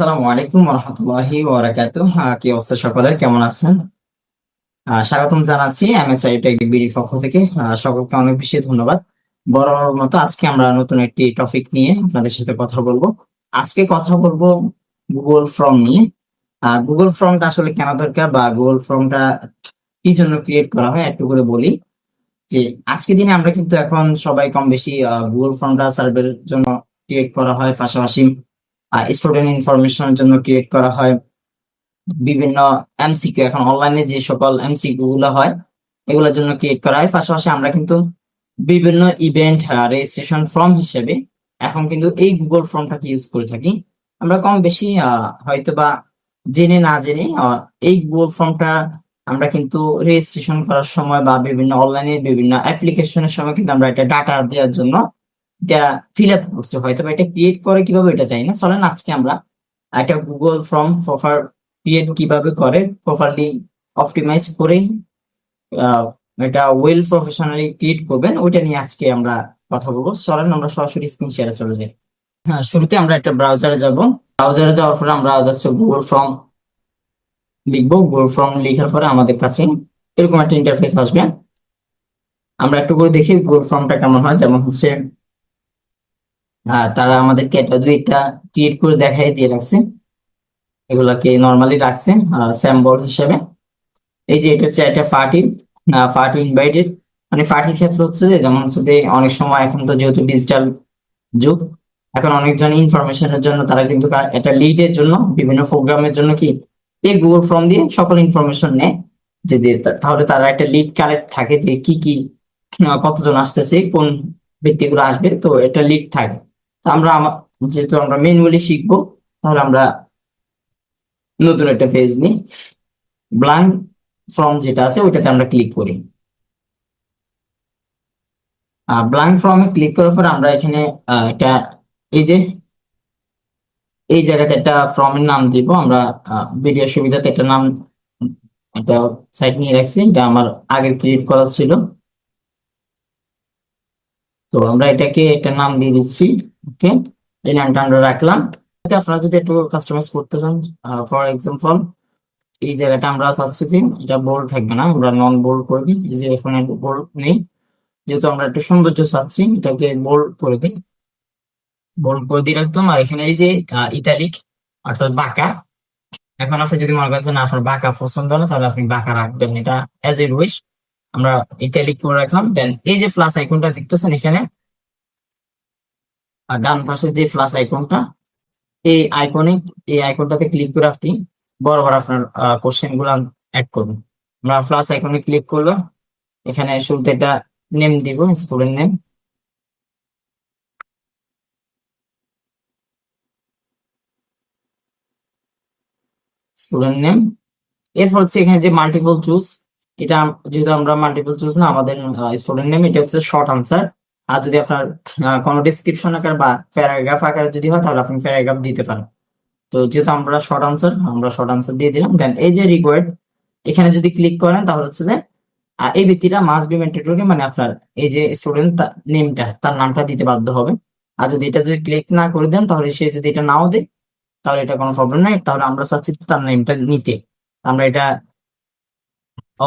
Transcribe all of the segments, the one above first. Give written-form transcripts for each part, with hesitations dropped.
আসসালামু আলাইকুম রহমতুল্লাহি ওয়াবারাকাতুহ। কি অবস্থা সকলের, কেমন আছেন? স্বাগতম জানাচ্ছি এমএসআই টেক বিডির পক্ষ থেকে। সকলকে অনেক বেশি ধন্যবাদ। বরাবর মতো আজকে আমরা নতুন একটি টপিক নিয়ে আপনাদের সাথে কথা বলবো। আজকে কথা বলবো গুগল ফর্ম নিয়ে। গুগল ফর্মটা আসলে কেন দরকার বা গুগল ফর্মটা কি জন্য ক্রিয়েট করা হয় একটু করে বলি। যে আজকে দিনে আমরা কিন্তু এখন সবাই কম বেশি গুগল ফর্মটা সার্ভের জন্য ক্রিয়েট করা হয়, পাশাপাশি স্টুডেন্ট ইনফরমেশনের জন্য ক্রিয়েট করা হয়। বিভিন্ন এমসিকিউ, এখন অনলাইনে যে সকল এমসিকিউ গুলো হয় এগুলোর জন্য ক্রিয়েট করা হয়। পাশাপাশি আমরা কিন্তু বিভিন্ন ইভেন্ট রেজিস্ট্রেশন ফর্ম হিসেবে এখন কিন্তু এই গুগল ফর্মটাকে ইউজ করে থাকি। আমরা কম বেশি হয়তো বা জেনে না জেনে এই গুগল ফর্মটা আমরা কিন্তু রেজিস্ট্রেশন করার সময় বা বিভিন্ন অনলাইনে বিভিন্ন অ্যাপ্লিকেশনের সময় কিন্তু আমরা এটা ডাটা দেওয়ার জন্য এটা ফিল আপ করছি। হয়তো বা এটা ক্রিয়েট করে কিভাবে এটা চাই না। চলেন আজকে আমরা একটা গুগল ফর্ম প্রপার ক্রিয়েট কিভাবে করে প্রপারলি অপটিমাইজ করে আহ, এটা ওয়েল প্রফেশনালি ক্রিয়েট করবেন ওইটা নিয়ে আজকে আমরা কথা বলবো। চলেন আমরা সরাসরি স্ক্রিন শেয়ারে চলে যাই। হ্যাঁ, শুরুতে আমরা একটা ব্রাউজারে যাব। ব্রাউজারে যাওয়ার পরে আমরা জাস্ট গুগল ফর্ম লিখবো। গুগল ফর্ম লেখার পরে আমাদের কাছে এরকম একটা ইন্টারফেস আসবে। আমরা একটু করে দেখি গুগল ফর্মটা কেমন হয়। যেমন হচ্ছে তারা আমাদেরকে একটা দুইটা ক্রিয়েট করে দেখাই দিয়ে রাখছে, এগুলাকে নর্মালি রাখছে স্যাম্পল হিসেবে। এই যে এটা হচ্ছে একটা পার্টি, পার্টি ইনভাইটেড। মানে পার্টির ক্ষেত্রে হচ্ছে যে যেমন হচ্ছে যে অনেক সময় এখন তো যেহেতু ডিজিটাল যুগ, এখন অনেকজন ইনফরমেশনের জন্য তারা কিন্তু একটা লিডের জন্য বিভিন্ন প্রোগ্রামের জন্য কি এই গুগল ফর্ম দিয়ে সকল ইনফরমেশন নেয়। যে তাহলে তারা একটা লিড কালেক্ট থাকে যে কি কি কতজন আসতেছে, কোন ব্যক্তিগুলো আসবে, তো এটা লিড থাকে। তো আমরা যেহেতু আমরা ম্যানুয়ালি শিখবো, তাহলে আমরা নতুন একটা পেজ নিই। ব্ল্যাঙ্ক ফর্ম যেটা আছে ওইটাতে আমরা ক্লিক করি। ব্ল্যাঙ্ক ফর্মে ক্লিক করার পর আমরা এখানে একটা এই যে এই জায়গাতে একটা ফর্মের নাম দিব আমরা। ভিডিও সুবিধাতে একটা নাম, একটা সাইট নিয়ে রাখছি, এটা আমার আগের ক্রিয়েট করা ছিল। তো আমরা এটাকে একটা নাম দিয়ে দিচ্ছি। ওকে, এই নামটা আমরা রাখলাম। আপনারা যদি একটু কাস্টমাইজ করতে চান, ফর এক্সাম্পল এই জায়গাটা আমরা চাচ্ছি যে এটা বোল্ড থাকবে না, আমরা নন বোল্ড করে দিই। এই যে এখানে বোল্ড নেই, যেহেতু আমরা একটু সৌন্দর্য চাচ্ছি এটাকে বোল্ড করে দিই। বোল্ড করে দিয়ে রাখতাম। আর এখানে এই যে ইতালিক অর্থাৎ বাঁকা, এখন আপনি যদি মনে করেন যে না আপনার বাঁকা পছন্দ না, তাহলে আপনি বাঁকা রাখবেন, এটা অ্যাজ ইট উইশ। আমরা ইতালিক করে রাখলাম। দেন এই যে প্লাস আইকনটা দেখতেছেন এখানে, আর ডান পাশে যে প্লাস আইকনটা, এই আইকনে এই আইকনটাতে ক্লিক করে আপনি বরাবর আপনার কোশ্চেন গুলো অ্যাড করুন। আমরা প্লাস আইকনে ক্লিক করলো, এখানে শুরুতে এটা নেম দিব, স্টুডেন্ট নেম। স্টুডেন্ট নেম, এরপর হচ্ছে এখানে যে মাল্টিপল চুজ, এটা যেহেতু আমরা মাল্টিপল চুজ না, আমাদের স্টুডেন্ট নেম এটা হচ্ছে শর্ট আনসার। আর যদি আপনার কোনো ডিসক্রিপশন আকার বা প্যারাগ্রাফ আকারে যদি হয় তাহলে আপনি প্যারাগ্রাফ দিতে পারেন। তো যেহেতু আমরা শর্ট আনসার, আমরা শর্ট আনসার দিয়ে দিলাম। দেন এই যে রিকোয়ার্ড, এখানে যদি ক্লিক করেন তাহলে হচ্ছে যে এই ব্যক্তিটা মাস্ট বি ম্যান্ডেটরি, মানে আপনার এই যে স্টুডেন্ট নেমটা তার নামটা দিতে বাধ্য হবে। আর যদি এটা যদি ক্লিক না করে দেন তাহলে সে যদি এটা নাও দেয় তাহলে এটা কোনো প্রবলেম নাই। তাহলে আমরা চাচ্ছি তার নেমটা নিতে, আমরা এটা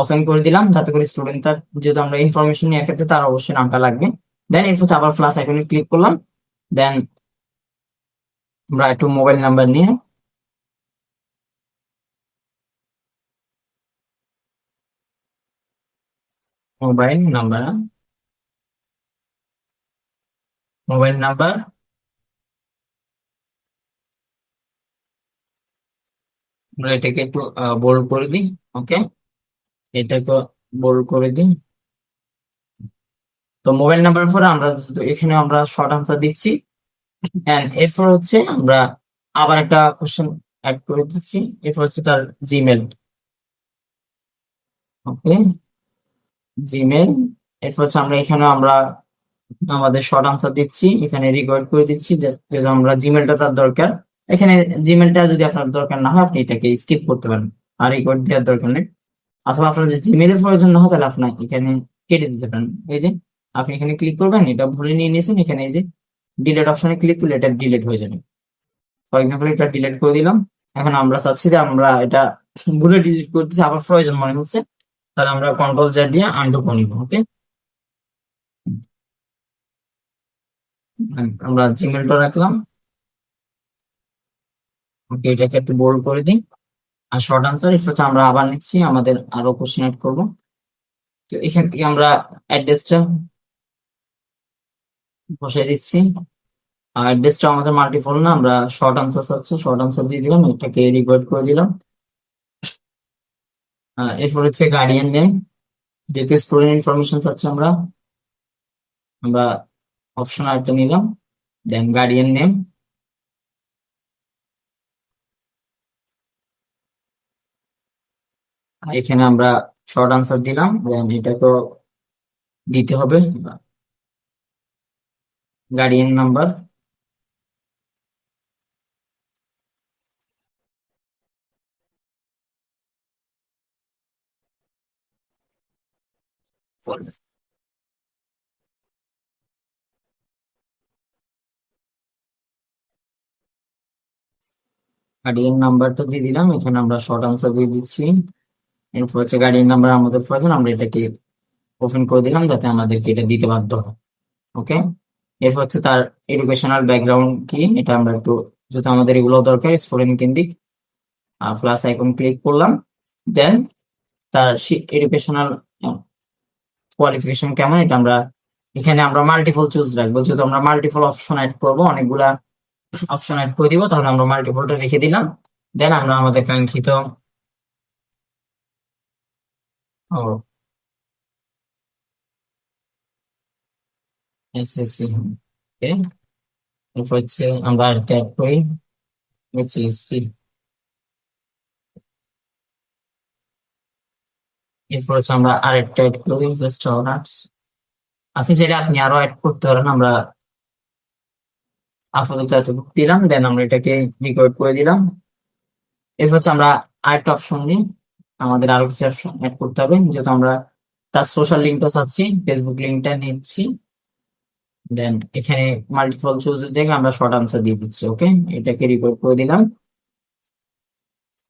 ওপেন করে দিলাম যাতে করে স্টুডেন্ট তার, যেহেতু আমরা ইনফরমেশন নিয়ে ক্ষেত্রে তার অবশ্যই নামটা লাগবে। দেন এরপর আবার প্লাস আইকনে ক্লিক করলাম। দেন আমরা একটু মোবাইল নাম্বার নিয়ে, মোবাইল নাম্বার, মোবাইল নাম্বার, আমরা এটাকে একটু বোল্ড করে দিই। ওকে, এটাকে বোল্ড করে দিই। তো মোবাইল নাম্বার পরে আমরা এখানে আমরা শর্ট আনসার দিচ্ছি। এন্ড এরপর হচ্ছে আমরা আবার একটা কোশ্চেন অ্যাড করে দিচ্ছি। এরপর হচ্ছে তার জিমেল। ওকে, জিমেল। এরপর হচ্ছে আমরা এখানে আমরা আমাদের শর্ট আনসার দিচ্ছি, এখানে রিকোয়ার্ড করে দিচ্ছি যেহেতু আমরা জিমেলটা তার দরকার। এখানে জিমেলটা যদি আপনার দরকার না হয় আপনি এটাকে স্কিপ করতে পারেন, আর রিকোয়ার্ড দেওয়ার দরকার নেই। অথবা আপনার যে জিমেলের প্রয়োজন না হয় তাহলে আপনি এখানে কেটে দিতে পারেন। এই যে আপনি এখানে ক্লিক করবেন, এটা ভরে নিয়ে নিয়েছেন, এখানে এই যে ডিলেট অপশনে ক্লিক করলে এটা ডিলেট হয়ে যাবে। ফর এক্সাম্পল এটা ডিলিট করে দিলাম। এখন আমরা চাচ্ছি যে আমরা এটা ভুলে ডিলিট করে দিচ্ছি, আবার প্রয়োজন মনে হচ্ছে, তাহলে আমরা কন্ট্রোল জেড দিয়ে আনডু করে নিব। ওকে, আমরা জিমেলটা রাখলাম। ওকে, এটাকে একটু বোল্ড করে দিই। আর শর্ট আনসার এটা হচ্ছে আমরা আবার নিচ্ছি, আমাদের আরো কোশ্চেন এড করবো। তো এখান থেকে আমরা অ্যাড্রেসটা বসাই দিচ্ছি। আর অ্যাড্রেসটা আমাদের মাল্টিপল না, আমরা শর্ট আনসার চাচ্ছি, শর্ট আনসার দিয়ে দিলাম, এটাকে রিকোয়েস্ট করে দিলাম। এরপর হচ্ছে গার্ডিয়ান নেম, যেহেতু স্টুডেন্ট ইনফরমেশন চাচ্ছি আমরা আমরা অপশন আরেকটা নিলাম, দেন গার্ডিয়ান নেম। এখানে আমরা শর্ট আনসার দিলাম, দেন এটাকেও দিতে হবে গার্ডিয়ান নাম্বার। গার্ডিয়ান নাম্বারটা দিয়ে দিলাম, এখানে আমরা শর্ট আনসার দিয়ে দিচ্ছি। এরপর হচ্ছে গার্ডিয়ান নাম্বার আমাদের প্রয়োজন, আমরা এটাকে ওপেন করে দিলাম যাতে আমাদেরকে এটা দিতে বাধ্য হয়। ওকে, এরপর হচ্ছে তার এডুকেশনাল ব্যাকগ্রাউন্ড কি, এটা আমরা একটু, যেহেতু আমাদের এগুলো দরকার স্টুডেন্ট কেন্দ্রিক, প্লাস আইকন ক্লিক করলাম। দেন তার এডুকেশনাল কোয়ালিফিকেশন কেমন, এটা আমরা এখানে আমরা মাল্টিপল চুজ রাখবো, যেহেতু আমরা মাল্টিপল অপশন অ্যাড করবো, অনেকগুলা অপশন অ্যাড করে দিব, তাহলে আমরা মাল্টিপলটা রেখে দিলাম। দেন আমরা আমাদের কাঙ্ক্ষিত ও এসএসসি, এরপর হচ্ছে আমরা একটা অ্যাড করি এসএসসি। এরপর হচ্ছে আমরা আরেকটা অ্যাড করি জাস্ট অনার্স। আপনি চাইলে আপনি আরো অ্যাড করতে পারেন, আমরা আপাতত এতটুকু দিলাম। দেন আমরা এটাকে রেকর্ড করে দিলাম। এরপর হচ্ছে আমরা আরেকটা অপশন নিই, আমাদের আরো কিছু অপশন অ্যাড করতে হবে, যেহেতু আমরা তার সোশ্যাল লিঙ্কটা চাচ্ছি, ফেসবুক লিঙ্কটা নিচ্ছি। দেন এখানে মাল্টিপল চুজের জায়গায় আমরা শর্ট আনসার দিয়ে দিচ্ছি। ওকে, এটাকে রেকর্ড করে দিলাম।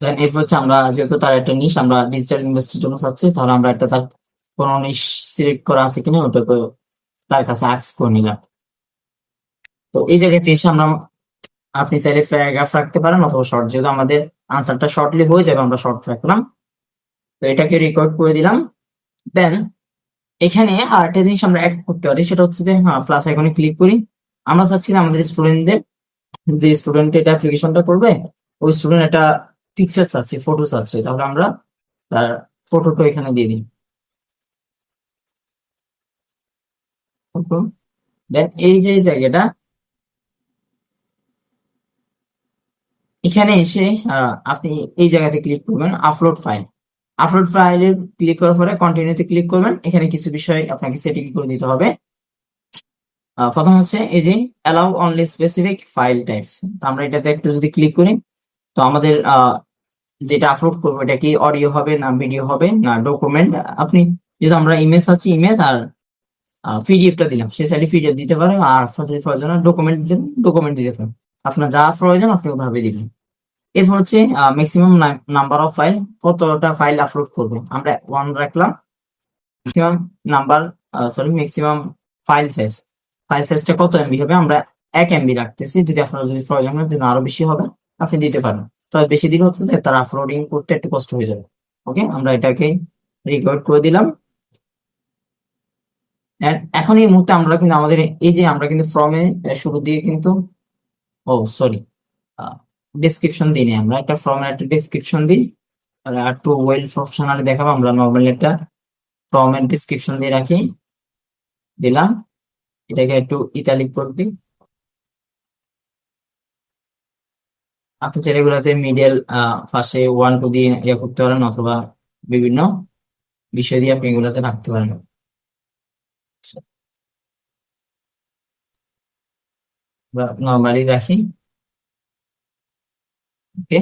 দেন এরপর হচ্ছে আমরা, যেহেতু তার একটা নিশ আমরা ডিজিটাল ইনভেস্টের জন্য চাচ্ছি, তাহলে আমরা একটা তার কোনো নিশ সিলেক্ট করা আছে কিনা ওটাকে তার কাছে আক্স করে নিলাম। তো এই জায়গাতে এসে আমরা, আপনি চাইলে প্যারাগ্রাফ রাখতে পারেন অথবা শর্ট, যেহেতু আমাদের আনসারটা শর্টলি হয়ে যাবে আমরা শর্ট রাখলাম। তো এটাকে রেকর্ড করে দিলাম। দেন এখানে আরেকটা জিনিস আমরা অ্যাড করতে পারি, সেটা হচ্ছে যে হ্যাঁ প্লাস আইকনে ক্লিক করি। আমরা চাচ্ছি না আমাদের স্টুডেন্টদের, যে স্টুডেন্ট এটা অ্যাপ্লিকেশনটা করবে ওই স্টুডেন্ট একটা পিকচার চাচ্ছি, ফটো চাচ্ছি, তাহলে আমরা তার ফটোটা এখানে দিয়ে দিই, ফটো। দেন এই যে জায়গাটা, এখানে এসে আপনি এই জায়গাতে ক্লিক করবেন আপলোড ফাইল। আপলোড ফাইলে ক্লিক করার পরে কন্টিনিউতে ক্লিক করবেন। এখানে কিছু বিষয় আপনাকে সেটিং করে দিতে হবে। প্রথম হচ্ছে এই যে allow only specific file types, তো আমরা এটাতে একটু যদি ক্লিক করি, তো আমাদের যেটা আপলোড করবো এটা কি অডিও হবে না ভিডিও হবে না ডকুমেন্ট, আপনি যেহেতু আমরা ইমেজ আছে ইমেজ আর পিডিএফটা দিলাম, সে চাইলে পিডিএফ দিতে পারেন, আর আপনার যদি প্রয়োজন ডকুমেন্ট দিতে ডকুমেন্ট দিতে পারেন, আপনার যা প্রয়োজন আপনি ওভাবে দিবেন। এরপর হচ্ছে ম্যাক্সিমাম নাম্বার অফ ফাইল, কতটা ফাইল আপলোড করবে আমরা 1 রাখলাম। Maximum number, sorry maximum file size, file সাইজটা কত এমবি হবে, আমরা 1 MB রাখতেছি, যদি আপনার যদি প্রয়োজন হয় যদি আরো বেশি হবে আপনি দিতে পারেন, তবে বেশি দিলে হচ্ছে যে তার আপলোডিং করতে একটু কষ্ট হয়ে যাবে। ওকে, আমরা এটাকে রেকর্ড করে দিলাম। And এখন এই মুহূর্তে আমরা কিন্তু আমাদের এই যে আমরা কিন্তু ফর্মে শুরু দিয়ে কিন্তু, ও সরি, ডেসক্রিপশন দিই নি, আমরা একটা ফর্মের একটা ডেসক্রিপশন দিই, আর একটু ওয়েল প্রফেশনালি দেখাবো, আমরা নর্মালি একটা ফর্মের ডেসক্রিপশন দিয়ে রাখি, দিলাম। এটাকে একটু ইতালিক করে দিই। আপনি চাইলে এগুলাতে মিডল পাশে 1 2 দিয়ে ইয়ে করতে পারেন, অথবা বিভিন্ন বিষয় দিয়ে আপনি এগুলাতে রাখতে পারেন। নর্মালি রাখি। ওকে,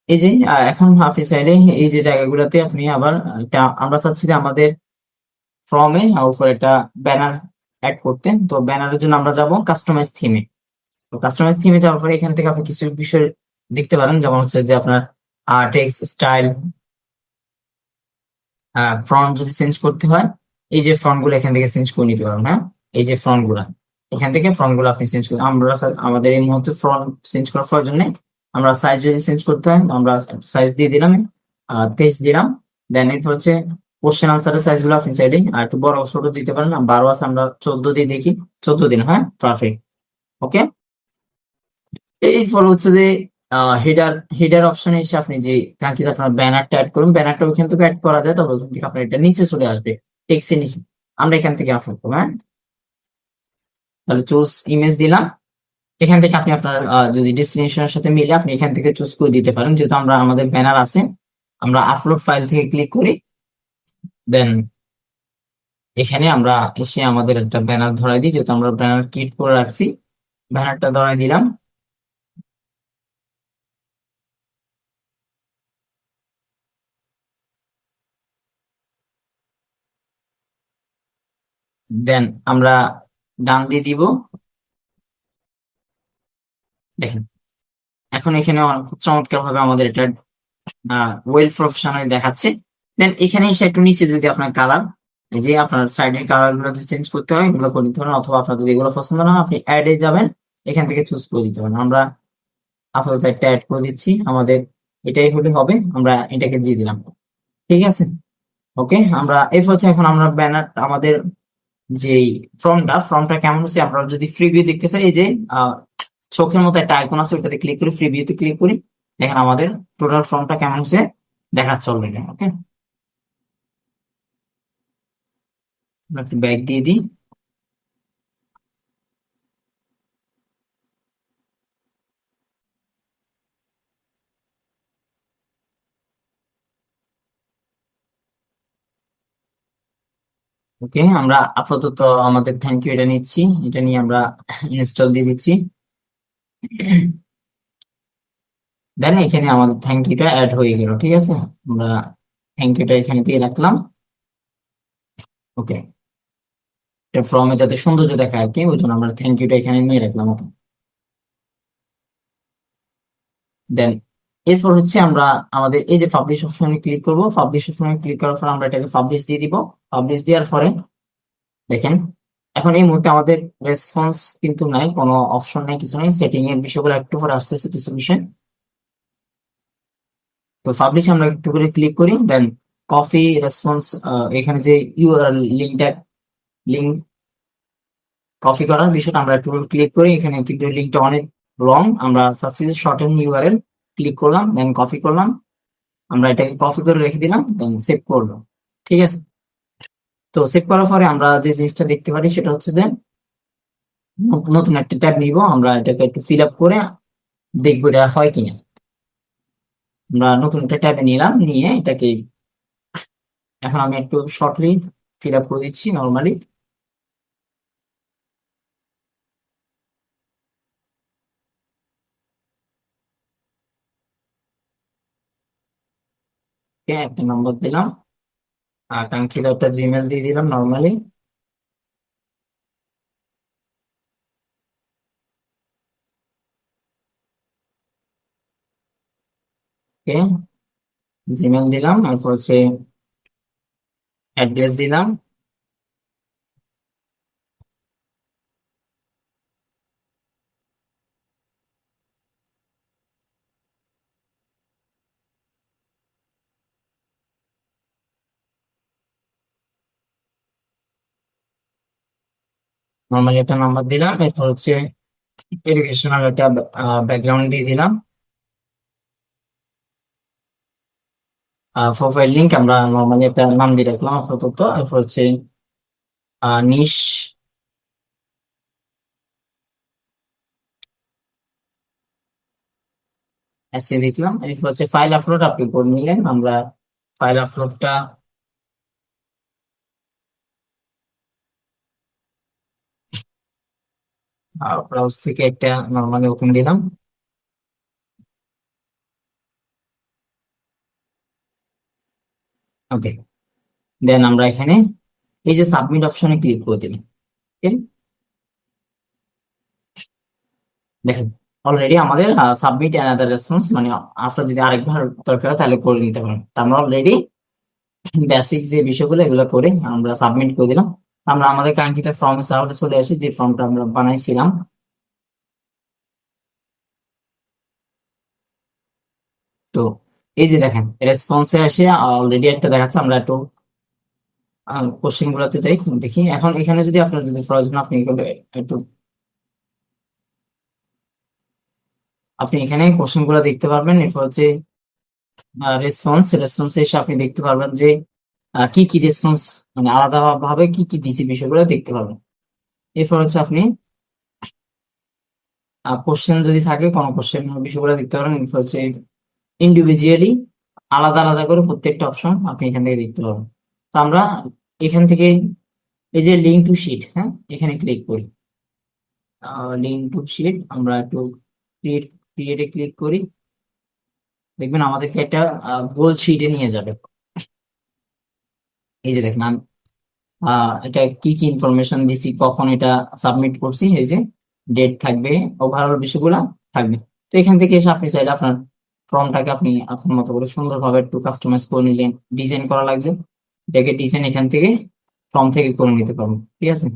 এই যে এখন আপনি চাইলে এই যে জায়গাগুলোতে আপনি আবার এটা, আমরা চাচ্ছি যে আমাদের ফর্মে উপরে একটা ব্যানার অ্যাড করতে, তো ব্যানারের জন্য আমরা যাব কাস্টমাইজ থিমে। তো কাস্টমাইজ থিমে যাওয়ার পরে এখান থেকে আপনি কিছু বিষয় দেখতে পারেন, যেমন হচ্ছে যে আপনার টেক্সট স্টাইল, ফ্রন্ট যদি চেঞ্জ করতে হয়, এই যে ফ্রন্ট গুলো এখান থেকে চেঞ্জ করে নিতে পারবেন। হ্যাঁ, এই যে ফ্রন্ট গুলা, এখান থেকে ফ্রন্ট গুলো আপনি চেঞ্জ করতে, আমরা আমাদের এই মুহূর্তে ফ্রন্ট চেঞ্জ করার প্রয়োজন নেই। আমরা সাইজ যদি চেঞ্জ করতে হয়, আমরা সাইজ দিয়ে দিলাম, 23 দিলাম। দেন এরপর হচ্ছে কোশ্চেন আনসারের সাইজ গুলো আপনি চাইলে আর একটু বড় ছোট দিতে পারেন। 12 আছে, আমরা 14 দিয়ে দেখি। 14 দিন, হ্যাঁ, পারফেক্ট। ওকে, এরপর হচ্ছে যে হেডার হেডার অপশনে এসে আপনি যে কাঙ্ক্ষিত আপনার ব্যানারটা অ্যাড করুন, ব্যানারটা ওইখান থেকে অ্যাড করা যায়, তবে ওইখান থেকে আপনার এটা নিচে চলে আসবে, টেক্সটের নিচে। আমরা এখান থেকে আপলোড করবো। হ্যাঁ, তাহলে চুজ ইমেজ দিলাম। এখান থেকে আপনি আপনার যদি ডেস্টিনেশনের সাথে মিলে আপনি এখান থেকে চুজ করে দিতে পারেন। যেহেতু আমরা আমাদের ব্যানার আছে, আমরা আপলোড ফাইল থেকে ক্লিক করি। দেন এখানে আমরা এসে আমাদের একটা ব্যানার ধরাই দিই, যেহেতু আমরা ব্যানার ক্রিয়েট করে রাখছি। ব্যানারটা ধরাই দিলাম। দেন আমরা ডান দিয়ে দিব। দেখেন, এখন এখানে খুব চমৎকার ভাবে আমাদের এটা ওয়েল প্রফেশনাল দেখাচ্ছে। দেন এখানে এসে একটু নিচে যদি আপনার কালার, যে আপনার সাইডের কালার গুলো যদি চেঞ্জ করতে হয় এগুলো করে দিতে পারেন, অথবা আপনার যদি এগুলো পছন্দ না হয় আপনি অ্যাড এ যাবেন, এখান থেকে চুজ করে দিতে পারেন। আমরা আপাতত একটা অ্যাড করে দিচ্ছি, আমাদের এটাই হলে হবে, আমরা এটাকে দিয়ে দিলাম। ঠিক আছে, ওকে। আমরা এই হচ্ছে এখন আমরা ব্যানার আমাদের যে ফর্মটা কেমন হচ্ছে, আমরা যদি ফ্রি ভিউ দেখতে চাই, এই যে আহ, চোখের মতো একটা আইকন আছে, ওটাতে ক্লিক করি, ফ্রি ভিউতে ক্লিক করি। দেখেন আমাদের টোটাল ফর্মটা কেমন হচ্ছে দেখাচ্ছে অলরেডি। ওকে, একটু ব্যাক দিয়ে দিই। ওকে, আমরা আপাতত আমাদের থ্যাংক ইউ এটা নিচ্ছি, এটা নিয়ে আমরা ইনস্টল দিয়ে দিচ্ছি। দেন এখানে আমাদের থ্যাংক ইউটা অ্যাড হয়ে গেল। ঠিক আছে, আমরা থ্যাংক ইউটা এখানে দিয়ে রাখলাম। ওকে, এটা ফর্মে যাতে সৌন্দর্য দেখায় আর কি, ওই জন্য আমরা থ্যাংক ইউটা এখানে নিয়ে রাখলাম। ওকে, দেন এরপর হচ্ছে আমরা আমাদের এই যে পাবলিশ অপশনে ক্লিক করব। পাবলিশ অপশনে ক্লিক করার পর আমরা এটাকে পাবলিশ দিয়ে দিব। পাবলিশ দেওয়ার পরে দেখেন, এখন এই মুহূর্তে আমাদের রেসপন্স কিন্তু নাই, কোনো অপশন নাই, কিছু নাই। সেটিং এর বিষয়গুলো একটু পরে আসতেছে, কিছু বিষয়। তো পাবলিশ আমরা একটু করে ক্লিক করি। দেন কপি রেসপন্স, এখানে যে ইউআরএল লিঙ্কটা, লিঙ্ক কপি করার বিষয়টা আমরা একটু ক্লিক করি। এখানে কিন্তু লিঙ্কটা অনেক লং, আমরা চাচ্ছি যে শর্ট এন্ড ইউআরএল। ক্লিক করলাম, দেন কপি করলাম, আমরা এটাকে কপি করে রেখে দিলাম, দেন সেভ করলাম। ঠিক আছে, তো সেভ করার পরে আমরা যে জিনিসটা দেখতে পারি সেটা হচ্ছে যে নতুন একটা ট্যাব নিব, আমরা এটাকে একটু ফিল আপ করে দেখবো এটা হয় কিনা। আমরা নতুন একটা ট্যাবে নিলাম, নিয়ে এটাকে এখন আমি একটু শর্টলি ফিল আপ করে দিচ্ছি নর্মালি। একটা নম্বর দিলাম, কাঙ্ক্ষিত একটা জিমেল দিয়ে দিলাম নর্মালি। জিমেল দিলাম, তারপর হচ্ছে অ্যাড্রেস দিলাম। নর্মালি একটা নাম্বার দিলাম, এরপর হচ্ছে এডুকেশনাল একটা ব্যাকগ্রাউন্ড দিয়ে দিলাম। প্রোফাইল লিংক আমরা নর্মালি একটা নাম দিয়ে রাখলাম আপাতত। এরপর হচ্ছে নিশ এসে লিখলাম। এরপর হচ্ছে ফাইল আপলোড আপনি করে নিলেন। আমরা ফাইল আপলোডটা ব্রাউজ থেকে একটা নর্মালি ওপেন দিলাম। ওকে, দেন আমরা এখানে এই যে সাবমিট অপশনে ক্লিক করে দিলাম। ওকে, দেখেন অলরেডি আমাদের সাবমিট অ্যানাদার রেসপন্স, মানে আপনার যদি আরেকবার দরকার হয় তাহলে করে নিতে পারেন। তা আমরা অলরেডি বেসিক যে বিষয়গুলো এগুলো করে আমরা সাবমিট করে দিলাম। আমরা আমাদের কাঙ্ক্ষিত ফর্মে তাহলে চলে আসি, যে ফর্মটা আমরা বানাইছিলাম। তো এই যে দেখেন রেসপন্সে আসে অলরেডি একটা দেখাচ্ছে। আমরা একটু কোশ্চেন গুলোতে যাই, দেখি। এখন এখানে যদি আপনার যদি প্রয়োজন, আপনি এগুলো একটু আপনি এখানে কোশ্চেন গুলো দেখতে পারবেন। এরপর হচ্ছে রেসপন্সে এসে আপনি দেখতে পারবেন যে কি কি রেসপন্স, মানে আলাদা ভাবে কি কি দিছি বিষয়গুলো দেখতে পারবেন। এরপর হচ্ছে আপনি কোশ্চেন যদি থাকে কোনো কোশ্চেন বিষয়গুলো দেখতে পারেন। এরপর হচ্ছে ইন্ডিভিজুয়ালি আলাদা আলাদা করে প্রত্যেকটা অপশন আপনি এখান থেকে দেখতে পাবেন। তো আমরা এখান থেকে এই যে লিঙ্ক টু শিট, হ্যাঁ, এখানে ক্লিক করি। লিঙ্ক টু শিট আমরা একটু ক্রিয়েটে ক্লিক করি। দেখবেন আমাদেরকে একটা গোল শিটে নিয়ে যাবে। এই যে দেখেন এটা কি কি ইনফরমেশন দিছি, কখন এটা সাবমিট করছি, এই যে ডেট থাকবে, ওভারঅল বিষয়গুলো থাকবে। তো এখান থেকে এসে আপনি চাইলে আপনার ফর্মটাকে আপনি আপনার মতো করে সুন্দরভাবে একটু কাস্টমাইজ করে নিলেন। ডিজাইন করা লাগবে, এটাকে ডিজাইন এখান থেকে ফর্ম থেকে করে নিতে পারবো। ঠিক আছে,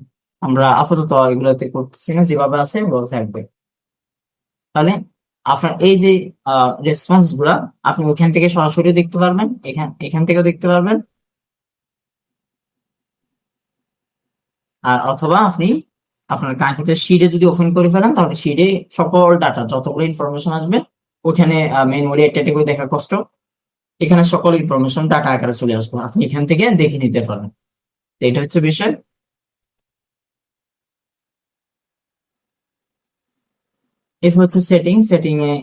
আমরা আপাতত এগুলোতে করতেছি না, যেভাবে আছে ওভাবে থাকবে। তাহলে আপনার এই যে রেসপন্স গুলা আপনি ওখান থেকে সরাসরি দেখতে পারবেন, এখান থেকেও দেখতে পারবেন। আর অথবা আপনি আপনার কাঙ্ক্ষিত শিটে যদি ওপেন করে ফেলেন, তাহলে শিটে সকল ডাটা যতগুলো ইনফরমেশন আসবে ওখানে ম্যানুয়ালি একটা একটা করে দেখা কষ্ট। এখানে সকল ইনফরমেশন ডাটা আকারে চলে আসবে, আপনি এখান থেকে দেখে নিতে পারবেন। তো এটা হচ্ছে বিষয়। এরপর হচ্ছে সেটিং এ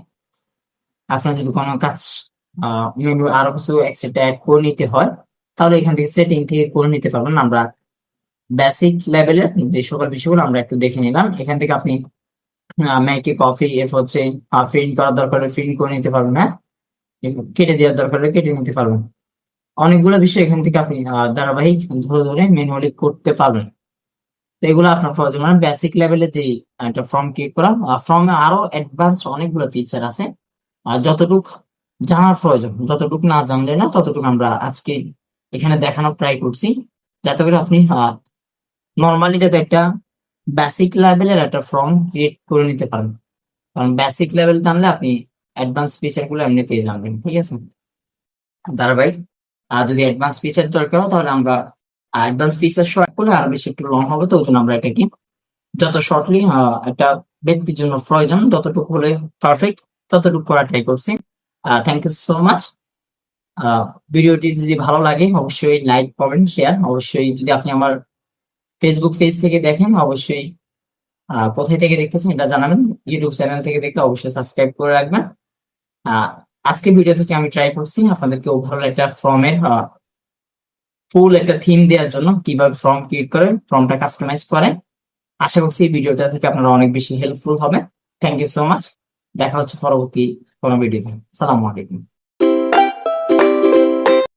আপনার যদি কোনো কাজ মেনু আরো কিছু এক্সট্রা অ্যাড করে নিতে হয়, তাহলে এখান থেকে সেটিং থেকে করে নিতে পারবেন। আমরা বেসিক লেভেলের যে সকল বিষয়গুলো আমরা একটু দেখে নিলাম। এখান থেকে আপনি মেকে কফি, এরপর হচ্ছে প্রিন্ট করার দরকার হলে প্রিন্ট করে নিতে পারবেন, হ্যাঁ, এরপর কেটে দেওয়ার দরকার হলে কেটে নিতে পারবেন। অনেকগুলো বিষয় এখান থেকে আপনি ধারাবাহিক ধরে ধরে ম্যানুয়ালি করতে পারবেন। তো এগুলো আপনার প্রয়োজন, মানে বেসিক লেভেলে যে একটা ফর্ম ক্রিয়েট করা। ফর্মে আরো অ্যাডভান্স অনেকগুলো ফিচার আছে, আর যতটুক জানার প্রয়োজন, যতটুকু না জানলে না ততটুকু আমরা আজকে এখানে দেখানোর ট্রাই করছি, যাতে করে আপনি নর্মালি যাতে একটা বেসিক লেভেলের একটা ফর্ম ক্রিয়েট করে নিতে পারেন। কারণ বেসিক লেভেল জানলে আপনি অ্যাডভান্স ফিচার গুলো এমনিতেই জানবেন। ঠিক আছে, ধারাবাহিক যদি অ্যাডভান্স ফিচার দরকার হয়, তাহলে আমরা অ্যাডভান্স ফিচার শর্ট করলে আরো বেশি একটু লং হবে। তো ওই জন্য আমরা এটাকে যত শর্টলি একটা ব্যক্তির জন্য প্রয়োজন ততটুকু হলে পারফেক্ট, ততটুকু করা ট্রাই করছি। Thank you so much. ভিডিওটি যদি ভালো লাগে অবশ্যই লাইক কমেন্ট শেয়ার। অবশ্যই যদি আপনি আমার ফেসবুক পেজ থেকে দেখেন, অবশ্যই কোথায় থেকে দেখতেছেন এটা জানাবেন। ইউটিউব চ্যানেল থেকে দেখতে অবশ্যই সাবস্ক্রাইব করে রাখবেন। আহ আজকে ভিডিও থেকে আমি ট্রাই করছি আপনাদেরকে ওভারঅল একটা ফর্মের ফুল একটা থিম দেওয়ার জন্য, কিভাবে ফর্ম ক্রিয়েট করে ফর্মটা কাস্টমাইজ করে। আশা করছি এই ভিডিওটা থেকে আপনারা অনেক বেশি হেল্পফুল হবে। Thank you so much. দেখা হচ্ছে পরবর্তী কোনো ভিডিওতে। আসসালামু আলাইকুম।